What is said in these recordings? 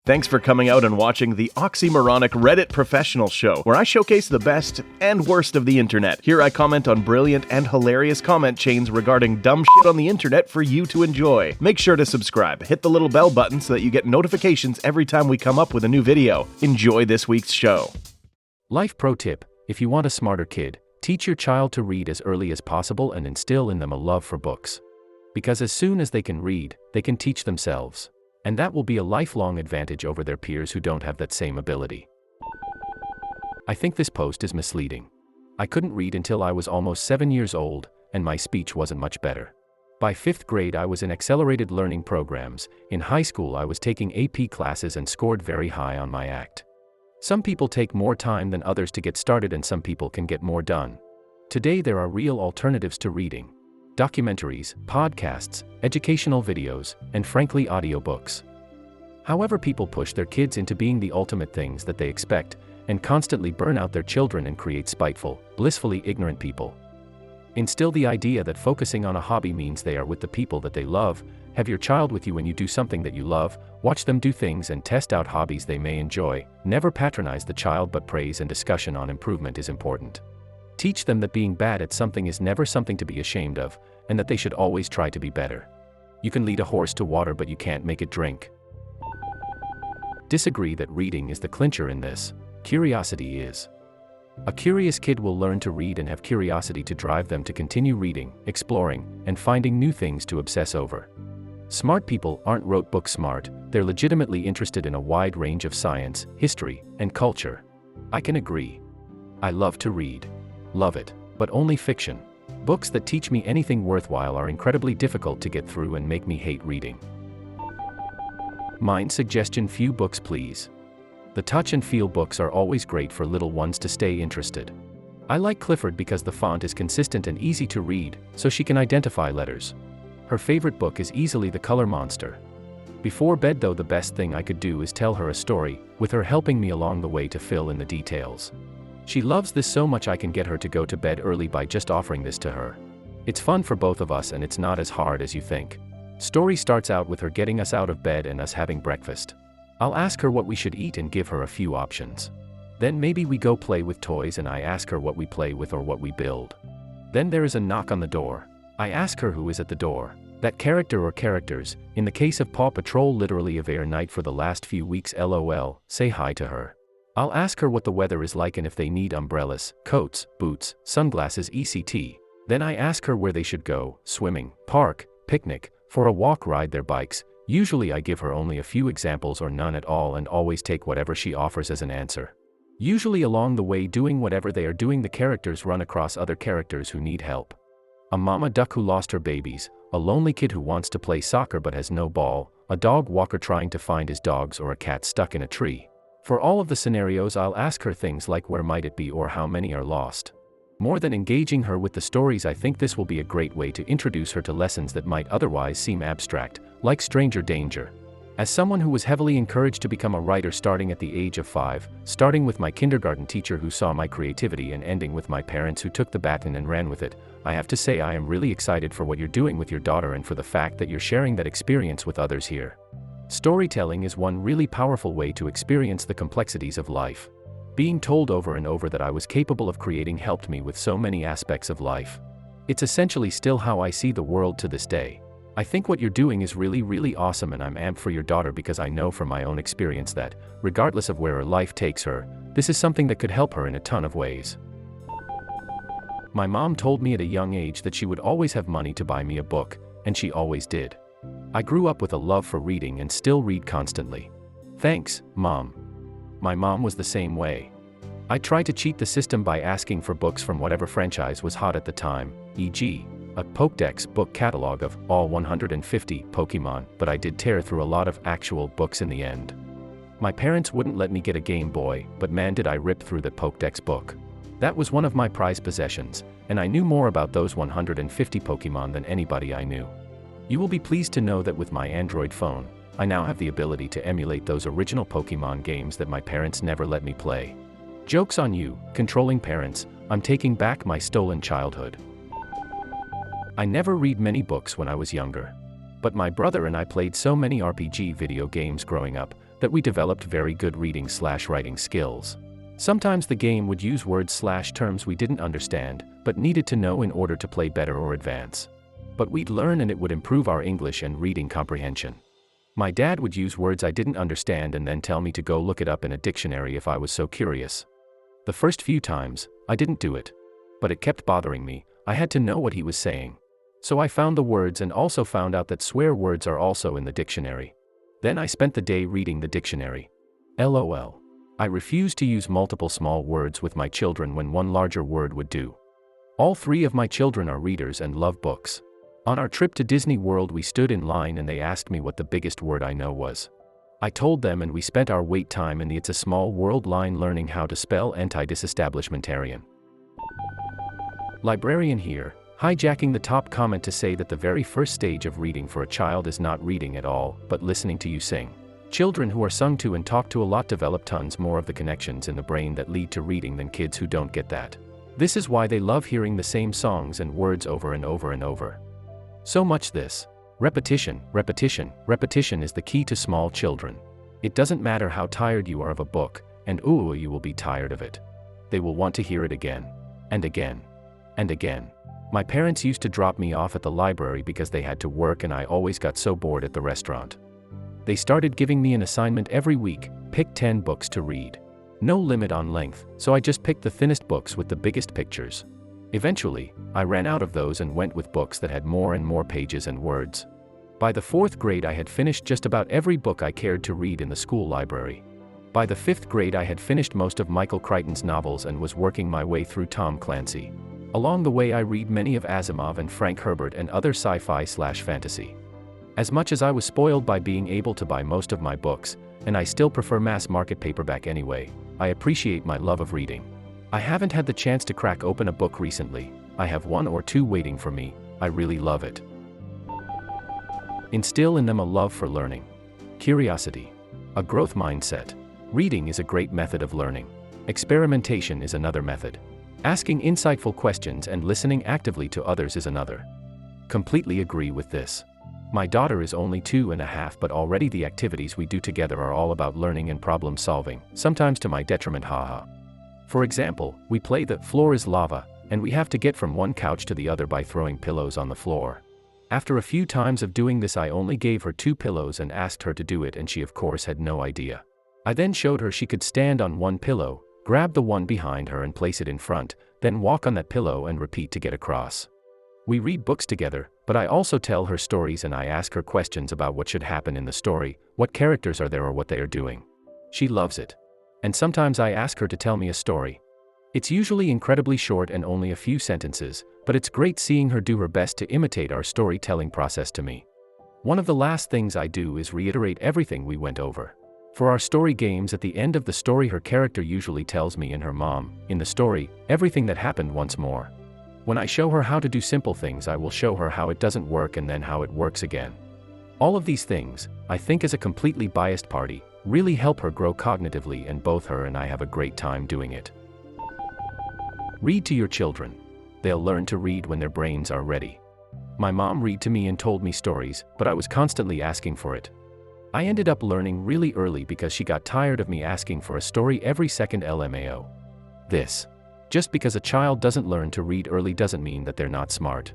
Thanks for coming out and watching the oxymoronic Reddit Professional Show, where I showcase the best and worst of the internet. Here I comment on brilliant and hilarious comment chains regarding dumb shit on the internet for you to enjoy. Make sure to subscribe, hit the little bell button so that you get notifications every time we come up with a new video. Enjoy this week's show. Life pro tip: if you want a smarter kid, teach your child to read as early as possible and instill in them a love for books. Because as soon as they can read, they can teach themselves. And that will be a lifelong advantage over their peers who don't have that same ability. I think this post is misleading. I couldn't read until I was almost 7 years old, and my speech wasn't much better. By 5th grade I was in accelerated learning programs. In high school I was taking AP classes and scored very high on my ACT. Some people take more time than others to get started, and some people can get more done. Today there are real alternatives to reading. Documentaries, podcasts, educational videos, and frankly audiobooks. However, people push their kids into being the ultimate things that they expect, and constantly burn out their children and create spiteful, blissfully ignorant people. Instill the idea that focusing on a hobby means they are with the people that they love. Have your child with you when you do something that you love. Watch them do things and test out hobbies they may enjoy. Never patronize the child, but praise and discussion on improvement is important. Teach them that being bad at something is never something to be ashamed of, and that they should always try to be better. You can lead a horse to water, but you can't make it drink. Disagree that reading is the clincher in this. Curiosity is. A curious kid will learn to read and have curiosity to drive them to continue reading, exploring, and finding new things to obsess over. Smart people aren't rote book smart, they're legitimately interested in a wide range of science, history, and culture. I can agree. I love to read. Love it, but only fiction. Books that teach me anything worthwhile are incredibly difficult to get through and make me hate reading. Mind suggestion: few books please. The touch and feel books are always great for little ones to stay interested. I like Clifford because the font is consistent and easy to read, so she can identify letters. Her favorite book is easily The Color Monster. Before bed though, the best thing I could do is tell her a story, with her helping me along the way to fill in the details. She loves this so much I can get her to go to bed early by just offering this to her. It's fun for both of us and it's not as hard as you think. Story starts out with her getting us out of bed and us having breakfast. I'll ask her what we should eat and give her a few options. Then maybe we go play with toys and I ask her what we play with or what we build. Then there is a knock on the door. I ask her who is at the door. That character or characters, in the case of Paw Patrol literally every night for the last few weeks, LOL, say hi to her. I'll ask her what the weather is like and if they need umbrellas, coats, boots, sunglasses etc. Then I ask her where they should go: swimming, park, picnic, for a walk, ride their bikes. Usually I give her only a few examples or none at all and always take whatever she offers as an answer. Usually along the way doing whatever they are doing, the characters run across other characters who need help. A mama duck who lost her babies, a lonely kid who wants to play soccer but has no ball, a dog walker trying to find his dogs, or a cat stuck in a tree. For all of the scenarios I'll ask her things like where might it be or how many are lost. More than engaging her with the stories, I think this will be a great way to introduce her to lessons that might otherwise seem abstract, like stranger danger. As someone who was heavily encouraged to become a writer starting at the age of 5, starting with my kindergarten teacher who saw my creativity and ending with my parents who took the baton and ran with it, I have to say I am really excited for what you're doing with your daughter and for the fact that you're sharing that experience with others here. Storytelling is one really powerful way to experience the complexities of life. Being told over and over that I was capable of creating helped me with so many aspects of life. It's essentially still how I see the world to this day. I think what you're doing is really awesome, and I'm amped for your daughter because I know from my own experience that, regardless of where her life takes her, this is something that could help her in a ton of ways. My mom told me at a young age that she would always have money to buy me a book, and she always did. I grew up with a love for reading and still read constantly. Thanks, Mom. My mom was the same way. I tried to cheat the system by asking for books from whatever franchise was hot at the time, e.g., a Pokédex book catalog of all 150 Pokemon, but I did tear through a lot of actual books in the end. My parents wouldn't let me get a Game Boy, but man did I rip through the Pokédex book. That was one of my prized possessions, and I knew more about those 150 Pokemon than anybody I knew. You will be pleased to know that with my Android phone, I now have the ability to emulate those original Pokemon games that my parents never let me play. Joke's on you, controlling parents, I'm taking back my stolen childhood. I never read many books when I was younger. But my brother and I played so many RPG video games growing up, that we developed very good reading/writing skills. Sometimes the game would use words/terms we didn't understand, but needed to know in order to play better or advance. But we'd learn and it would improve our English and reading comprehension. My dad would use words I didn't understand and then tell me to go look it up in a dictionary if I was so curious. The first few times, I didn't do it. But it kept bothering me. I had to know what he was saying. So I found the words and also found out that swear words are also in the dictionary. Then I spent the day reading the dictionary. LOL. I refuse to use multiple small words with my children when one larger word would do. All 3 of my children are readers and love books. On our trip to Disney World we stood in line and they asked me what the biggest word I know was. I told them and we spent our wait time in the It's a Small World line learning how to spell anti-disestablishmentarian. Librarian here, hijacking the top comment to say that the very first stage of reading for a child is not reading at all, but listening to you sing. Children who are sung to and talked to a lot develop tons more of the connections in the brain that lead to reading than kids who don't get that. This is why they love hearing the same songs and words over and over and over. So much this. Repetition, repetition, repetition is the key to small children. It doesn't matter how tired you are of a book, and you will be tired of it. They will want to hear it again, and again, and again. My parents used to drop me off at the library because they had to work and I always got so bored at the restaurant. They started giving me an assignment every week, pick 10 books to read. No limit on length, so I just picked the thinnest books with the biggest pictures. Eventually, I ran out of those and went with books that had more and more pages and words. By the 4th grade I had finished just about every book I cared to read in the school library. By the 5th grade I had finished most of Michael Crichton's novels and was working my way through Tom Clancy. Along the way I read many of Asimov and Frank Herbert and other sci-fi/fantasy. As much as I was spoiled by being able to buy most of my books, and I still prefer mass market paperback anyway, I appreciate my love of reading. I haven't had the chance to crack open a book recently. I have 1 or 2 waiting for me. I really love it. Instill in them a love for learning. Curiosity. A growth mindset. Reading is a great method of learning. Experimentation is another method. Asking insightful questions and listening actively to others is another. Completely agree with this. My daughter is only 2.5, but already the activities we do together are all about learning and problem solving, sometimes to my detriment, haha. For example, we play the floor is lava, and we have to get from one couch to the other by throwing pillows on the floor. After a few times of doing this I only gave her 2 pillows and asked her to do it and she of course had no idea. I then showed her she could stand on one pillow, grab the one behind her and place it in front, then walk on that pillow and repeat to get across. We read books together, but I also tell her stories and I ask her questions about what should happen in the story, what characters are there or what they are doing. She loves it. And sometimes I ask her to tell me a story. It's usually incredibly short and only a few sentences, but it's great seeing her do her best to imitate our storytelling process to me. One of the last things I do is reiterate everything we went over. For our story games at the end of the story her character usually tells me and her mom, in the story, everything that happened once more. When I show her how to do simple things I will show her how it doesn't work and then how it works again. All of these things, I think as a completely biased party, really help her grow cognitively and both her and I have a great time doing it. Read to your children. They'll learn to read when their brains are ready. My mom read to me and told me stories, but I was constantly asking for it. I ended up learning really early because she got tired of me asking for a story every second LMAO. This. Just because a child doesn't learn to read early doesn't mean that they're not smart.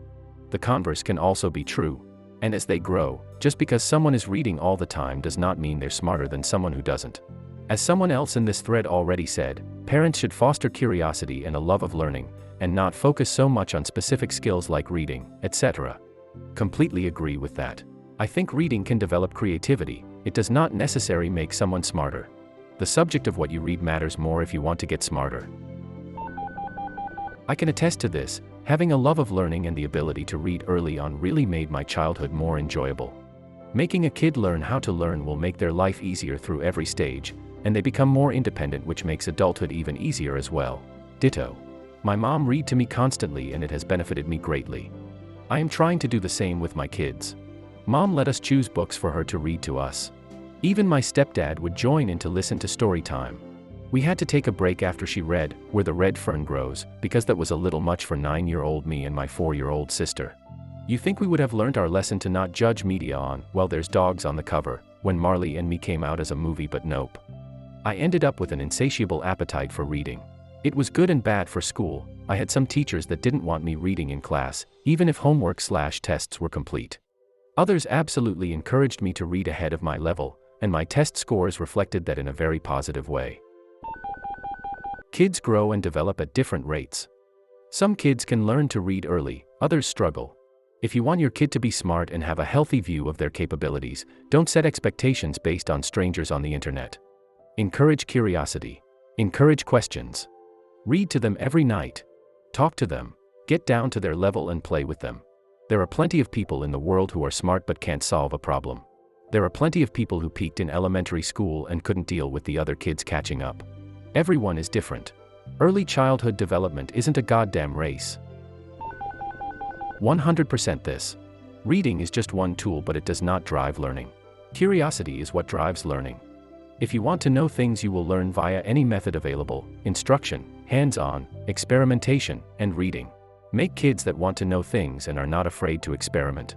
The converse can also be true. And as they grow, just because someone is reading all the time does not mean they're smarter than someone who doesn't. As someone else in this thread already said, parents should foster curiosity and a love of learning, and not focus so much on specific skills like reading, etc. Completely agree with that. I think reading can develop creativity. It does not necessarily make someone smarter. The subject of what you read matters more if you want to get smarter. I can attest to this. Having a love of learning and the ability to read early on really made my childhood more enjoyable. Making a kid learn how to learn will make their life easier through every stage, and they become more independent, which makes adulthood even easier as well. Ditto. My mom read to me constantly and it has benefited me greatly. I am trying to do the same with my kids. Mom let us choose books for her to read to us. Even my stepdad would join in to listen to story time. We had to take a break after she read Where the Red Fern Grows, because that was a little much for 9-year-old me and my 4-year-old sister. You think we would have learned our lesson to not judge media on, well, there's dogs on the cover, When Marley and Me came out as a movie, but nope. I ended up with an insatiable appetite for reading. It was good and bad for school. I had some teachers that didn't want me reading in class, even if homework/tests were complete. Others absolutely encouraged me to read ahead of my level, and my test scores reflected that in a very positive way. Kids grow and develop at different rates. Some kids can learn to read early, others struggle. If you want your kid to be smart and have a healthy view of their capabilities, don't set expectations based on strangers on the internet. Encourage curiosity. Encourage questions. Read to them every night. Talk to them. Get down to their level and play with them. There are plenty of people in the world who are smart but can't solve a problem. There are plenty of people who peaked in elementary school and couldn't deal with the other kids catching up. Everyone is different. Early childhood development isn't a goddamn race. 100% this. Reading is just one tool, but it does not drive learning. Curiosity is what drives learning. If you want to know things, you will learn via any method available: instruction, hands-on, experimentation, and reading. Make kids that want to know things and are not afraid to experiment.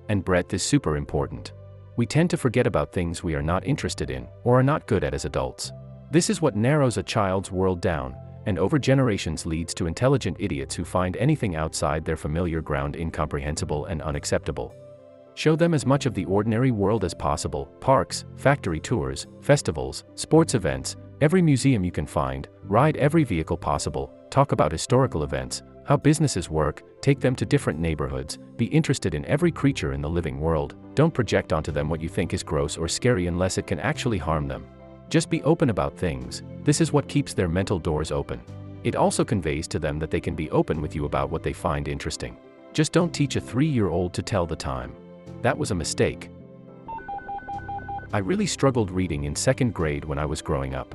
And breadth is super important. We tend to forget about things we are not interested in or are not good at as adults. This is what narrows a child's world down, and over generations leads to intelligent idiots who find anything outside their familiar ground incomprehensible and unacceptable. Show them as much of the ordinary world as possible: parks, factory tours, festivals, sports events, every museum you can find, ride every vehicle possible, talk about historical events, how businesses work, take them to different neighborhoods, be interested in every creature in the living world. Don't project onto them what you think is gross or scary unless it can actually harm them. Just be open about things. This is what keeps their mental doors open. It also conveys to them that they can be open with you about what they find interesting. Just don't teach a 3-year-old to tell the time. That was a mistake. I really struggled reading in 2nd grade when I was growing up.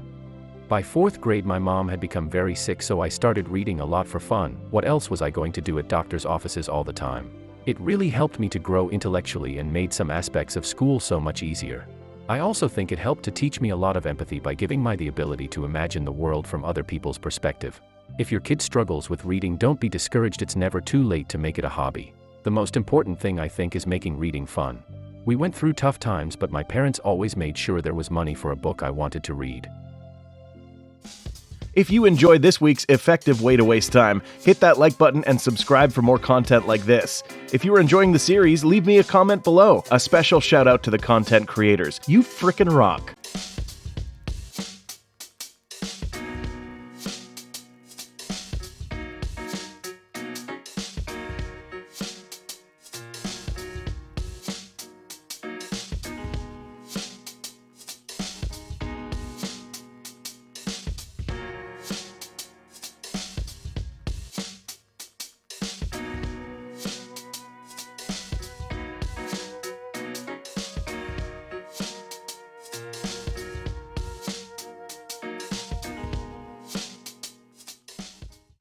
By 4th grade, my mom had become very sick, so I started reading a lot for fun. What else was I going to do at doctors' offices all the time? It really helped me to grow intellectually and made some aspects of school so much easier. I also think it helped to teach me a lot of empathy by giving me the ability to imagine the world from other people's perspective. If your kid struggles with reading, don't be discouraged. It's never too late to make it a hobby. The most important thing, I think, is making reading fun. We went through tough times, but my parents always made sure there was money for a book I wanted to read. If you enjoyed this week's effective way to waste time, hit that like button and subscribe for more content like this. If you are enjoying the series, leave me a comment below. A special shout out to the content creators. You frickin' rock.